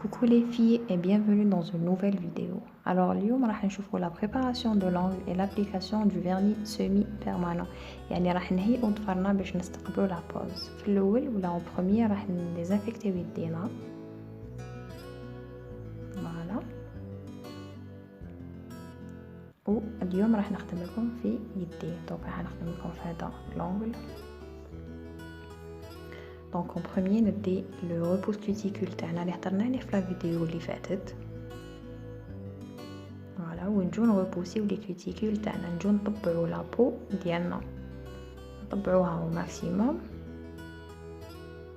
Coucou les filles et bienvenue dans une nouvelle vidéo. Alors اليوم راح نشوفوا la préparation de l'angle et l'application du vernis semi-permanent. يعني راح نهيئوا ضفرنا باش نستقبلوا la pose. في الاول ولا en premier راح نديزانفكتيو يدينا. فوالا. واليوم راح نخدم لكم في يدي. دونك راح نخدم لكم في هذا l'angle. دونك en premier ندي le repousse cuticule تاعنا اللي هضرنا عليه في لا فيديو اللي فاتت. فوالا ونجو نغوبوسيو لي كوتيكول تاعنا، نجو نطبعو لابو ديالنا، نطبعوها او ماكسيموم.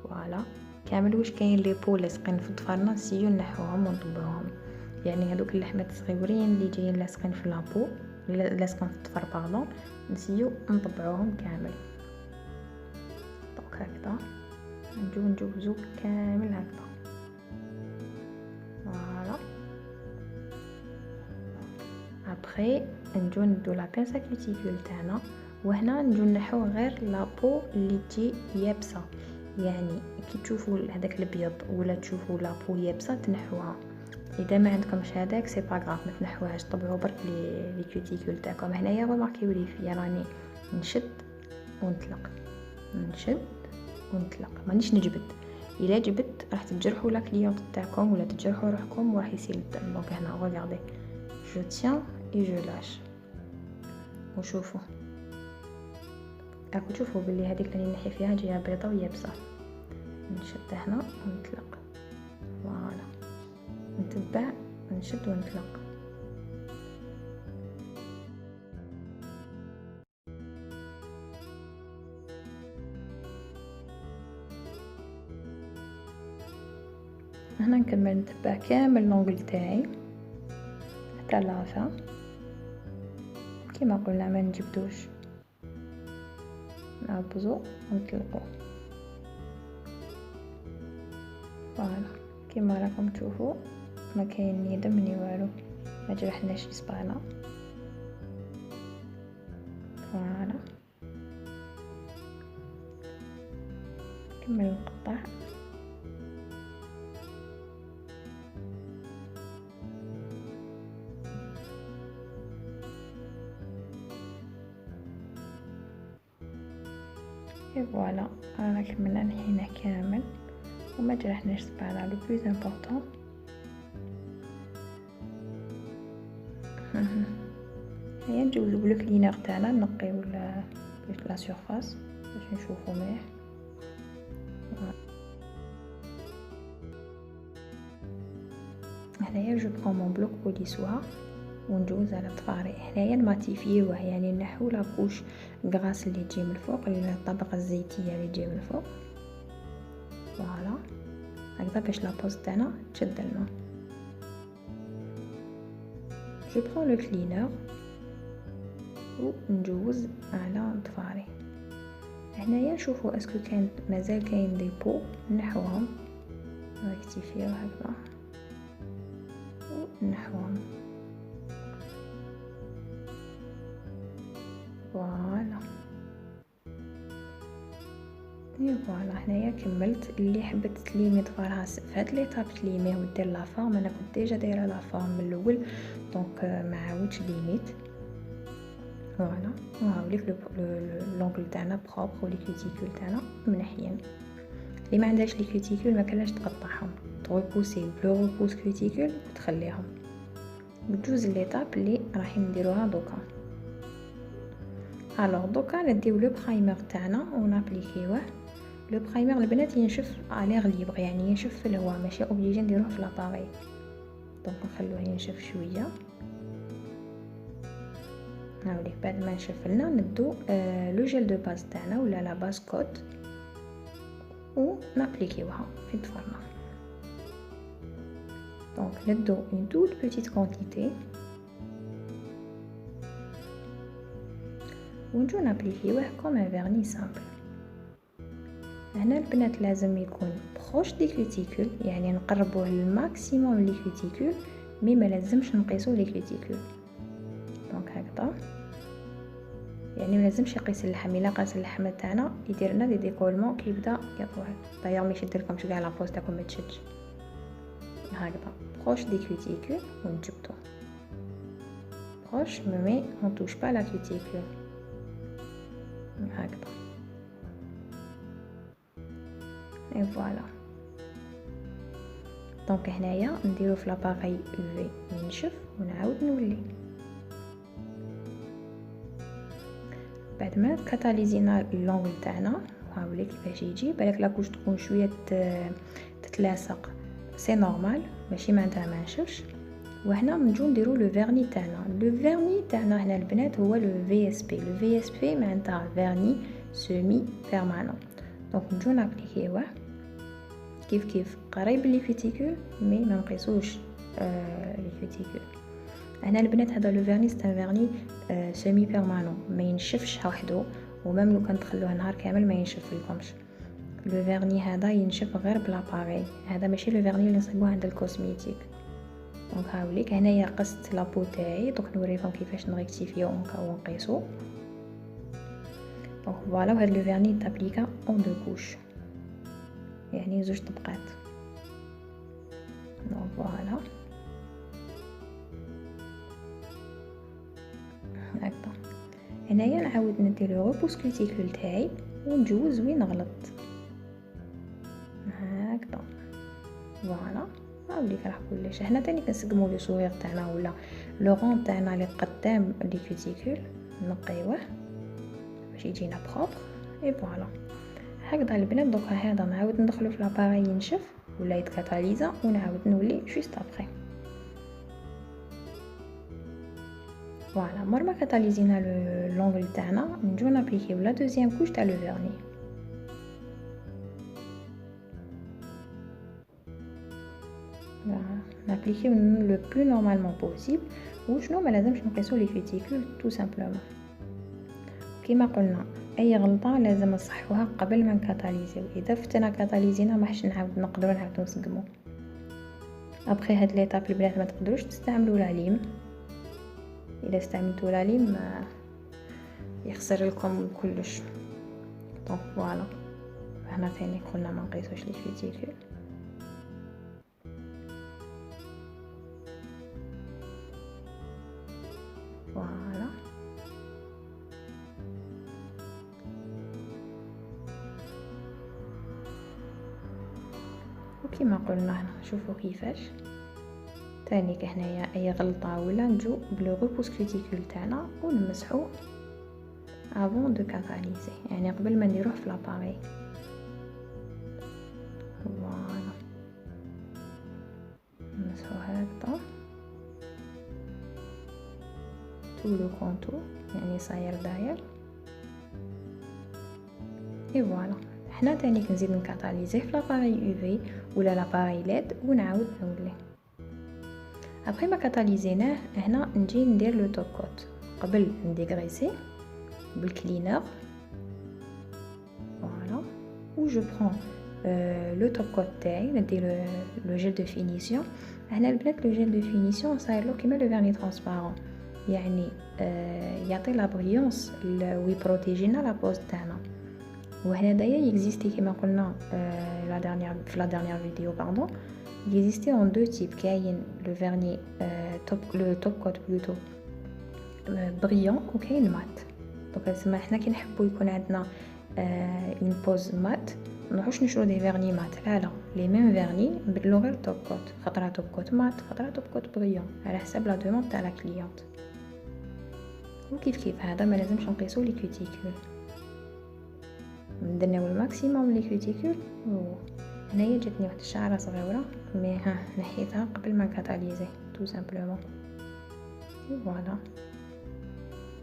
فوالا كامل واش كاين لي بو لاصقين في ضفرنا نسيو نحوهم ونطبعوهم، يعني هذوك اللحمات الصغيورين اللي جايين لاصقين في لابو لاصقين في الضفر باردون نسيو نطبعوهم كامل. دونك هكذا نجو نجوزو كامل هكذا. فوالا ابري نجو ندو لا بينسا كوتيكول تاعنا، وهنا نجو نحو غير لابو اللي تجي يابسه، يعني كي تشوفوا هذاك الابيض ولا تشوفوا لابو يابسه تنحوها. اذا ما عندكمش هذاك سي با غاف ما تنحوهاش، طبعوا برك لي كوتيكول تاعكم. هنايا رماركيو لي في راني نشد ونطلق، نشد ونطلق، مانيش نجبد. الا جبت راح تجرحوا لا كليونط تاعكم ولا تجرحوا روحكم وراح يصير الدم. دونك هنا ريغاردي جو تيان اي جو لاش وشوفوا راكم تشوفوا بلي هذيك اللي نحي فيها جايه بيضه ويابسه. نشد هنا ونطلق. فوالا نتبع نشد ونطلق. هنا نكمل نتبع كامل لونغل تاعي حتى لافا كيما قلنا ما نجبدوش، نعبزو ونطلقو. فوالا كيما راكم تشوفوا ما كاين ني دم ني والو، ما جرحناش اصبعنا. فوالا نكمل نقطع. فوالا رانا كملنا نحينا كامل وما جرحناش صبعنا. لو بلوز امبورطون هيا نجوزو بلو كلينر تاعنا نقيو لا سيرفاس باش نشوفو مليح. هنايا جو برون مون بلوك بوليسوها ونجوز على ضفاري. هنايا نماتيفيوه، يعني نحو لابوش غراس اللي تجي من الفوق، الطبقه الزيتيه اللي تجي من الفوق. فوالا هكذا باش لابوز تاعنا تشد لنا. جو برون لو كلينر ونجوز على ضفاري. هنايا شوفوا اسكو كان مازال كاين دي بو نحوهم، ريكتيفيو هكذا ونحوهم. فوالا فوالا هنايا كملت. اللي حبت تليمي ضفارها في هاد ليطاب تليميه ودير لا فورم، انا كنت ديجا دايره لا فورم من الاول دونك ما عاودش ليميت. فوالا وهاوليك لونغل تاعنا بروبر ولي كوتيكول تاعنا منحيين. اللي ما عندهاش لي كوتيكول ما كانش تقطعهم، تغوبوسي بلو روبوس كوتيكول وتخليهم وتجوز ليطاب اللي راح نديروها دوكا. الوغ دوكا نديو لو برايمر تاعنا ونابليكيوه. لو برايمر البنات ينشف على ليبر، يعني ينشف في الهواء ماشي اوبليجي نديروه في لاباري. دونك نخلوه ينشف شويه. هاوليك بعد ما نشف لنا ندو لو جيل دو باز تاعنا ولا لا باز كوت ونابليكيوها في ضفرنا. دونك ندو اون توت بيتيت كونتيتي ونجو نابليكيوه كوم ان فيرني سامبل. هنا البنات لازم يكون بروش دي كوتيكول، يعني نقربوه للماكسيموم لي كوتيكول، مي ما لازمش نقيسو لي كوتيكول. دونك هكذا يعني ما لازمش يقيس اللحم. الا قاس اللحم تاعنا يدير لنا دي ديكولمون كيبدا يطول. دايوغ ما يشدلكمش كاع لابوز تاعكم ما تشدش. هكذا proche des cuticules ونجبدو proche mais on touche pas la cuticule هكذا et voilà. دونك هنايا نديرو في لاباغي UV ينشف ونعاود نولي. بعد ما كاتاليزينا اللونغ تاعنا هاولي كيفاش يجي. بالك لاكوش تكون شويه تتلاصق سي نورمال ماشي معناتها ما نشفش. وهنا نجو نديرو لو فيرني تاعنا. لو فيرني تاعنا هنا البنات هو لو في اس بي. لو في اس بي معناتها فيرني سيمي بيرمانون. دونك نجو نابليكيوه كيف قريب لي كوتيكول مي ما نقيسوش لي كوتيكول. هنا البنات هذا لو فيرني سي فيرني سيمي بيرمانون ما ينشفش وحده ومام لو كان تخلوه نهار كامل ما ينشف لكمش. لو فيرني هذا ينشف غير بلاباري. هذا ماشي لو فيرني اللي نصيبوه عند الكوزميتيك. دونك هاوليك هنايا قست لابو تاعي. دونك نوريكم كيفاش نريكتيفيو ونقيسو. دونك فوالا وهاد لو فيرني تابليكا اون دو كوش يعني زوج طبقات. دونك فوالا هكذا. هنايا نعاود ندير لو روبوس كوتيكول تاعي ونجوز وين غلط هكذا. فوالا هاوليك راه كلش. هنا تاني كنسقمو لي سوغيغ تاعنا ولا لو رون تاعنا اللي قدام لي كوتيكول نقيوه باش يجينا بروبر اي فوالا هكذا البنات. دوكا هذا نعاود ندخلو في لاباري ينشف ولا يتكاتاليزا ونعاود نولي جوست ابري. فوالا مور ما كاتاليزينا لونغل تاعنا نجو نابليكيو لا دوزيام كوش تاع لو فيرني. نابليكيو لو بلو نورمالمون بوسيبل. وشنو ما لازمش نقيسو لي كوتيكول تو سامبلومون. كيما قلنا اي غلطه لازم نصحوها قبل ما نكاتاليزيو. اذا فتنا كاتاليزينا ما حش نقدروا نعاودو نسقمو. ابخي هاد ليطاب البنات ما تقدروش تستعملوا العليم. اذا استعملتوا العليم يخسر لكم كلش. دونك فوالا هنا ثاني قلنا ما نقيسوش لي كوتيكول. فوالا وكما قلنا هنا شوفوا كيفاش تاني هنايا اي غلطه ولا نجو بلو روبوس كوتيكول تاعنا ونمسحو افون دو كاتاليزي يعني قبل ما نديروه في لاباري. فوالا نمسحو هكذا تو لو كونتور يعني صاير داير اي فوالا. حنا تاني كنزيد نكاتاليزيه في لاباري يو في ولا لاباري ليد ونعاود نولي. ابري ما كاتاليزيناه هنا نجي ندير لو توب كوت قبل نديغريسي بالكلينر. فوالا و جو برون لو توب كوت تاعي ندير لو جيل دو فينيسيون. هنا البنات لو جيل دو فينيسيون صاير له كيما لو فيرني ترانسبارون يعني يعطي لا بريونس ويبروتيجينا لا بوز تاعنا. وهنا دايا يكزيستي كما قلنا لا ديرنيير فيديو باردون يكزيستي اون دو تيب. كاين لو فيرني لو توب كوت بلوتو بريون وكاين مات. دونك اسمع حنا كي نحبوا يكون عندنا اون بوز مات نروحوش نشرو دي فيرني مات لا لي ميم فيرني نبدلو غير توب كوت. خطره توب كوت مات خطره توب كوت بريون على حسب لا دوموند تاع لا كليونت. وكيف هذا ما لازمش نقيسو لي كوتيكول. ندناو الماكسيموم لي كوتيكول. هنايا جاتني واحد الشعره صغيره مي ها نحيتها قبل ما نكاتاليزي تو سامبلومون. فوالا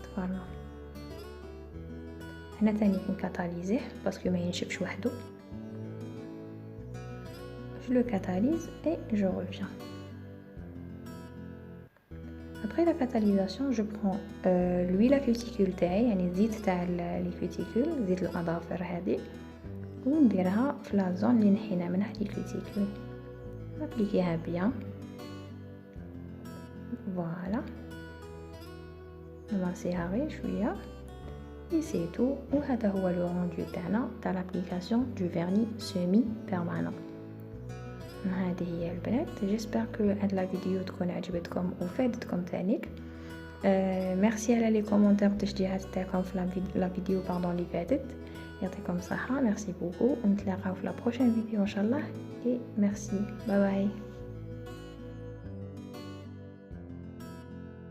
تفرنا هنا تاني كنكاتاليزيه باسكو ما ينشفش وحده. je le catalyse et je reviens. Après la catalysation, je prends l'huile à cuticule تاعي يعني الزيت تاع لي كوتيكول زيت الاظافر هذه ونديرها في لا زون اللي نحينا منها لي كوتيكول. نابليكيها بيان. فوالا نماسيها غير شويه et c'est tout. وهذا هو لو روندو تاعنا تاع لابليكاسيون دو فيرني سيمي بيرمانون. هذه هي البنات. جيسبر كو هاد لا فيديو تكون عجبتكم وفادتكم تانيك. ميرسي على لي كومونتير والتشجيعات تاعكم في لا فيديو اللي فاتت. يعطيكم الصحه. ميرسي بوكو ونتلاقاو في لا بروشين فيديو ان شاء الله. اي ميرسي. باي باي.